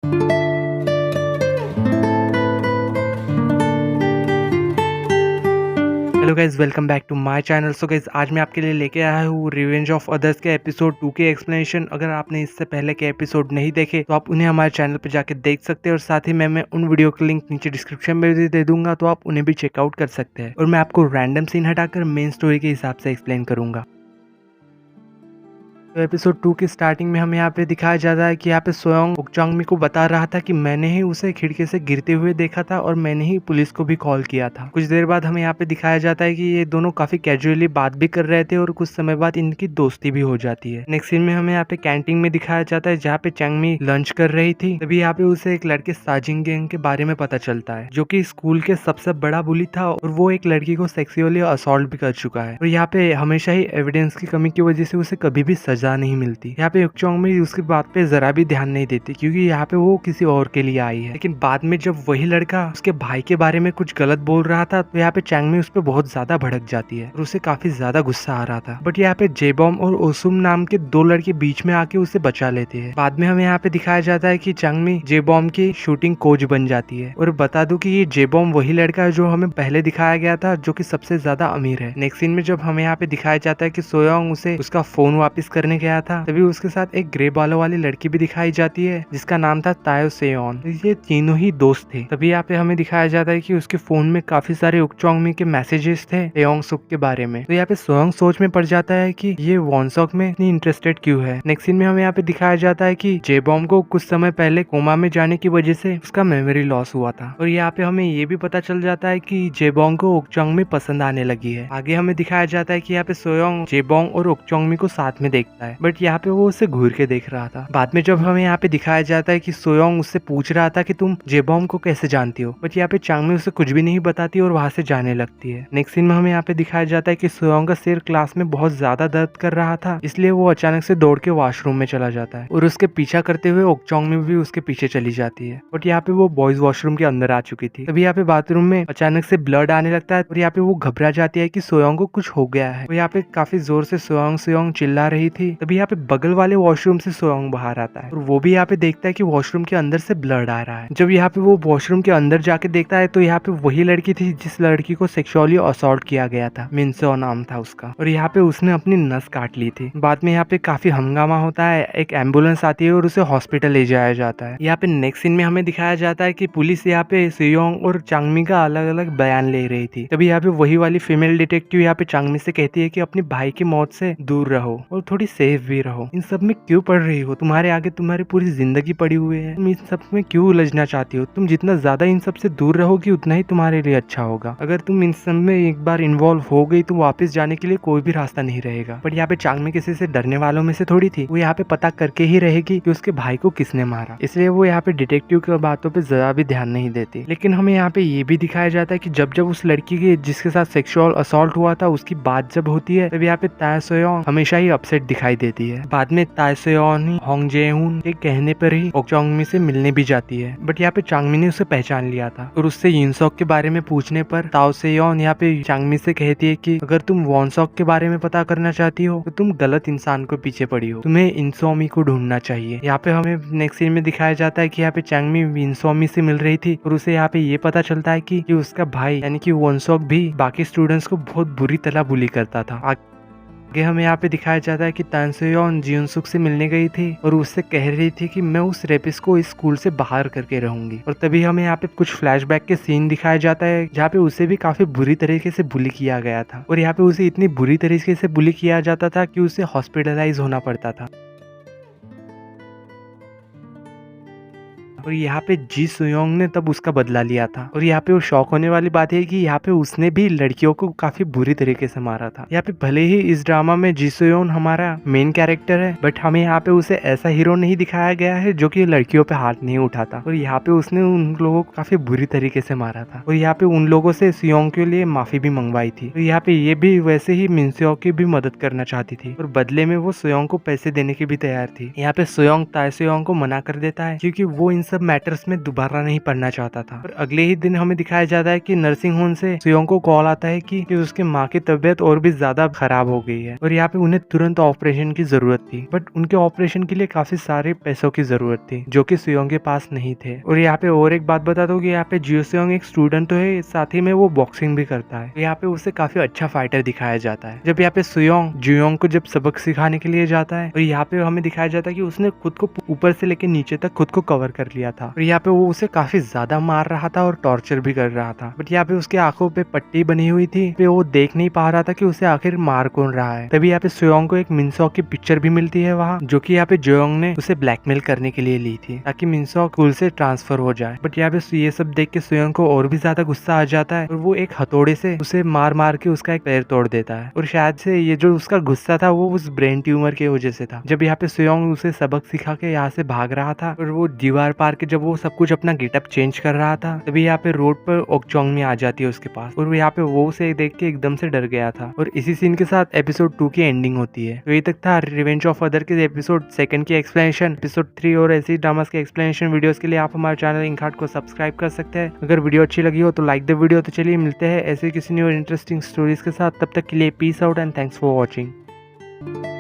Hello guys, welcome back to my channel. So guys, आज मैं आपके लिए लेके आया हूँ रिवेंज ऑफ अदर्स के एपिसोड 2 के एक्सप्लेनेशन। अगर आपने इससे पहले के एपिसोड नहीं देखे तो आप उन्हें हमारे चैनल पर जाके देख सकते हैं, और साथ ही मैं उन वीडियो के लिंक नीचे डिस्क्रिप्शन में भी दे दूंगा, तो आप उन्हें भी चेकआउट कर सकते हैं। और मैं आपको रैंडम सीन हटाकर मेन स्टोरी के हिसाब से एक्सप्लेन करूंगा। तो एपिसोड 2 की स्टार्टिंग में हमें यहाँ पे दिखाया जाता है कि यहाँ पे सोयोंग ओकचोंगमी को बता रहा था कि मैंने ही उसे खिड़की से गिरते हुए देखा था और मैंने ही पुलिस को भी कॉल किया था। कुछ देर बाद हमें यहाँ पे दिखाया जाता है कि ये दोनों काफी कैजुअली बात भी कर रहे थे और कुछ समय बाद इनकी दोस्ती भी हो जाती है। नेक्स्ट सीन में हमें यहाँ पे कैंटीन में दिखाया जाता है जहाँ पे चैंगमी लंच कर रही थी। तभी यहाँ पे उसे एक लड़के साजिंग गैंग के बारे में पता चलता है, जो कि स्कूल के सबसे बड़ा बुली था और वो एक लड़की को सेक्सुअली असॉल्ट भी कर चुका है। और यहाँ पे हमेशा ही एविडेंस की कमी की वजह से उसे कभी भी सजा नहीं मिलती। यहाँ पे ओकचोंगमी उसकी बात पे जरा भी ध्यान नहीं देती, क्योंकि यहाँ पे वो किसी और के लिए आई है। लेकिन बाद में जब वही लड़का उसके भाई के बारे में कुछ गलत बोल रहा था, तो यहाँ पे चैंगमी उस पर बहुत ज्यादा भड़क जाती है और उसे काफी ज्यादा गुस्सा आ रहा था। बट यहाँ पे जेबॉम और ओसुम नाम के दो लड़के बीच में आके उसे बचा लेते हैं। बाद में हमें यहाँ पे दिखाया जाता है कि चैंगमी जेबॉम की शूटिंग कोच बन जाती है। और बता दूं कि ये जेबॉम वही लड़का है जो हमें पहले दिखाया गया था, जो कि सबसे ज्यादा अमीर है। नेक्स्ट सीन में जब हमें यहाँ पे दिखाया जाता है कि सोयोंग उसे उसका फोन वापस करने गया था, तभी उसके साथ एक ग्रे बालों वाली लड़की भी दिखाई जाती है जिसका नाम था तायो सेयोन। ये तीनों ही दोस्त थे। तभी यहाँ पे हमें दिखाया जाता है कि उसके फोन में काफी सारे ओकचोंगमी के मैसेजेस थे सेयोंग सुक के बारे में। तो यहाँ पे सोयोंग सोच में पड़ जाता है कि ये वॉनसॉक में इतनी इंटरेस्टेड क्यों है। नेक्स्ट सीन में हमें यहाँ पे दिखाया जाता है कि जेबॉम को कुछ समय पहले कोमा में जाने की वजह से उसका मेमोरी लॉस हुआ था। और यहाँ पे हमें ये भी पता चल जाता है कि जेबॉम को ओकचोंगमी पसंद आने लगी है। आगे हमें दिखाया जाता है कि यहाँ पे सोयोंग जेबॉम और ओकचोंगमी को साथ में देखता है, बट यहाँ पे वो उसे घूर के देख रहा था। बाद में जब हमें यहाँ पे दिखाया जाता है कि सोयोंग उससे पूछ रहा था कि तुम जेबॉम को कैसे जानती हो, बट यहाँ पे चैंगमी उसे कुछ भी नहीं बताती और वहां से जाने लगती है। नेक्स्ट सीन में हमें यहाँ पे दिखाया जाता है कि सोयोंग का सिर क्लास में बहुत ज्यादा दर्द कर रहा था, इसलिए वो अचानक से दौड़ के वॉशरूम में चला जाता है और उसके पीछा करते हुए ओकचोंगमी भी उसके पीछे चली जाती है। बट यहाँ पे वो बॉयज वॉशरूम के अंदर आ चुकी थी। तभी यहाँ पे बाथरूम में अचानक से ब्लड आने लगता है और यहाँ पे वो घबरा जाती है कि सोयोंग को कुछ हो गया है। और यहाँ पे काफी जोर से सोयोंग सोयोंग चिल्ला रही थी। तभी यहाँ पे बगल वाले वॉशरूम से सोयोंग बाहर आता है और वो भी यहाँ पे देखता है कि वॉशरूम के अंदर से ब्लड आ रहा है। जब यहाँ पे वो वॉशरूम के अंदर जाके देखता है तो यहाँ पे वही लड़की थी जिस लड़की को सेक्सुअली असॉल्ट किया गया था, मिनसो नाम था उसका। और यहाँ पे उसने अपनी नस काट ली थी। बाद में यहाँ पे काफी हंगामा होता है, एक एम्बुलेंस आती है और उसे हॉस्पिटल ले जाया जाता है। यहाँ पे नेक्स्ट सीन में हमें दिखाया जाता है कि पुलिस यहाँ पे सोयोंग और चांगमी का अलग अलग बयान ले रही थी। तभी यहाँ पे वही वाली फीमेल डिटेक्टिव यहाँ पे चांगमी से कहती है कि अपने भाई की मौत से दूर रहो और थोड़ी सेफ भी रहो। इन सब में क्यों पड़ रही हो? तुम्हारे आगे तुम्हारी पूरी जिंदगी पड़ी हुई है, तुम इन सब में क्यों उलझना चाहती हो? तुम जितना ज्यादा इन सब से दूर रहोगी उतना ही तुम्हारे लिए अच्छा होगा। अगर तुम इन सब में एक बार इन्वॉल्व हो गई तो वापस जाने के लिए कोई भी रास्ता नहीं रहेगा। बट यहाँ पे चांगमी किसी से डरने वालों में से थोड़ी थी, वो यहाँ पे पता करके ही रहेगी कि उसके भाई को किसने मारा, इसलिए वो यहाँ पे डिटेक्टिव की बातों पे जरा भी ध्यान नहीं देती। लेकिन हमें यहाँ पे ये भी दिखाया जाता है कि जब जब उस लड़की के जिसके साथ सेक्सुअल असॉल्ट हुआ था उसकी बात जब होती है, तब यहाँ पे ताय सोयोंग हमेशा ही अपसेट दिखाई देती है। बाद में ताय सोयोंग ही होंग जेहुन के कहने पर ही ओकचोंगमी से मिलने भी जाती है। बट यहाँ पे चांगमी ने उसे पहचान लिया था और उससे यिनसॉक के बारे में पूछने पर ताओ सेयोन यहाँ पे चांगमी से कहती है कि अगर तुम वॉनसॉक के बारे में पता करना चाहती हो तो तुम गलत इंसान को पीछे पड़ी हो, तुम्हें इंसोमी को ढूंढना चाहिए। यहाँ पे हमें नेक्स्ट सीन में दिखाया जाता है कि यहाँ पे चांगमी इंसोमी से मिल रही थी और उसे यहाँ पे ये पता चलता है कि उसका भाई यानी कि वॉनसॉक भी बाकी स्टूडेंट्स को बहुत बुरी तरह बुली करता था। आगे हमें यहाँ पे दिखाया जाता है कि तान सोयोन जियोनसुक से मिलने गई थी और उससे कह रही थी कि मैं उस रेपिस्ट को इस स्कूल से बाहर करके रहूंगी। और तभी हमें यहाँ पे कुछ फ्लैशबैक के सीन दिखाया जाता है जहाँ पे उसे भी काफी बुरी तरीके से बुली किया गया था और यहाँ पे उसे इतनी बुरी तरीके से बुली किया जाता था कि उसे हॉस्पिटलाइज होना पड़ता था। और यहाँ पे जी सोयोंग ने तब उसका बदला लिया था। और यहाँ पे वो शौक होने वाली बात है कि यहाँ पे उसने भी लड़कियों को काफी बुरी तरीके से मारा था। यहाँ पे भले ही इस ड्रामा में जी सोयोंग हमारा मेन कैरेक्टर है, बट हमें यहाँ पे उसे ऐसा हीरो नहीं दिखाया गया है जो कि लड़कियों पे हाथ नहीं उठाता। और यहाँ पे उसने उन लोगों को काफी बुरी तरीके से मारा था और यहाँ पे उन लोगों से सोयोंग के लिए माफी भी मंगवाई थी। तो यहाँ पे ये भी वैसे ही मिनसेओ की भी मदद करना चाहती थी और बदले में वो सोयोंग को पैसे देने की भी तैयार थी। यहाँ पे सोयोंग ताय सोयोंग को मना कर देता है क्योंकि वो इन सब मैटर्स में दोबारा नहीं पढ़ना चाहता था। और अगले ही दिन हमें दिखाया जाता है कि नर्सिंग होम से सुयोंग को कॉल आता है कि उसके माँ की तबीयत और भी ज्यादा खराब हो गई है और यहाँ पे उन्हें तुरंत ऑपरेशन की जरूरत थी। बट उनके ऑपरेशन के लिए काफी सारे पैसों की जरूरत थी जो कि सुयोंग के पास नहीं थे। और यहाँ पे और एक बात बता दो कि यहाँ पे जियो सुयोंग एक स्टूडेंट तो है, साथ ही में वो बॉक्सिंग भी करता है। यहाँ पे उसे काफी अच्छा फाइटर दिखाया जाता है। जब यहाँ पे सुयोंग जियोंग को जब सबक सिखाने के लिए जाता है और यहाँ पे हमें दिखाया जाता है कि उसने खुद को ऊपर से लेकर नीचे तक खुद को कवर कर लिया था और यहाँ पे वो उसे काफी ज्यादा मार रहा था और टॉर्चर भी कर रहा था। बट यहाँ पे उसके आंखों पे पट्टी बनी हुई थी, पे वो देख नहीं पा रहा था कि उसे आखिर मार कौन रहा है। तभी यहाँ पे सुयोंग को एक मिनसॉक की पिक्चर भी मिलती है वहाँ, जो कि यहाँ पे जियोंग ने उसे ब्लैकमेल करने के लिए ली थी ताकि मिनसॉक स्कूल से ट्रांसफर हो जाए। बट यहाँ पे ये सब देख के सुयोंग को और भी ज्यादा गुस्सा आ जाता है और वो एक हथौड़े से उसे मार मार के उसका एक पैर तोड़ देता है। और शायद से ये जो उसका गुस्सा था वो उस ब्रेन ट्यूमर की वजह से था। जब यहाँ पे सुयोंग उसे सबक सिखा के यहाँ से भाग रहा था और वो दीवार पार के जब वो सब कुछ अपना गेटअप चेंज कर रहा था, तभी यहाँ पे रोड पर ओकचोंग में आ जाती है उसके पास और यहाँ पे वो उसे देख के एकदम से डर गया था। और इसी सीन के साथ एपिसोड 2 की एंडिंग होती है। तो ये तक था रिवेंज ऑफ अदर के एपिसोड 2 की एक्सप्लेनेशन। एपिसोड 3 और ऐसी ड्रामास के एक्सप्लेनेशन वीडियोस के लिए आप हमारे चैनल इंकहार्ट को सब्सक्राइब कर सकते हैं। अगर वीडियो अच्छी लगी हो तो लाइक द वीडियो। तो चलिए मिलते हैं ऐसे किसी न्यू और इंटरेस्टिंग स्टोरीज के साथ। तब तक के लिए peace out and thanks for watching.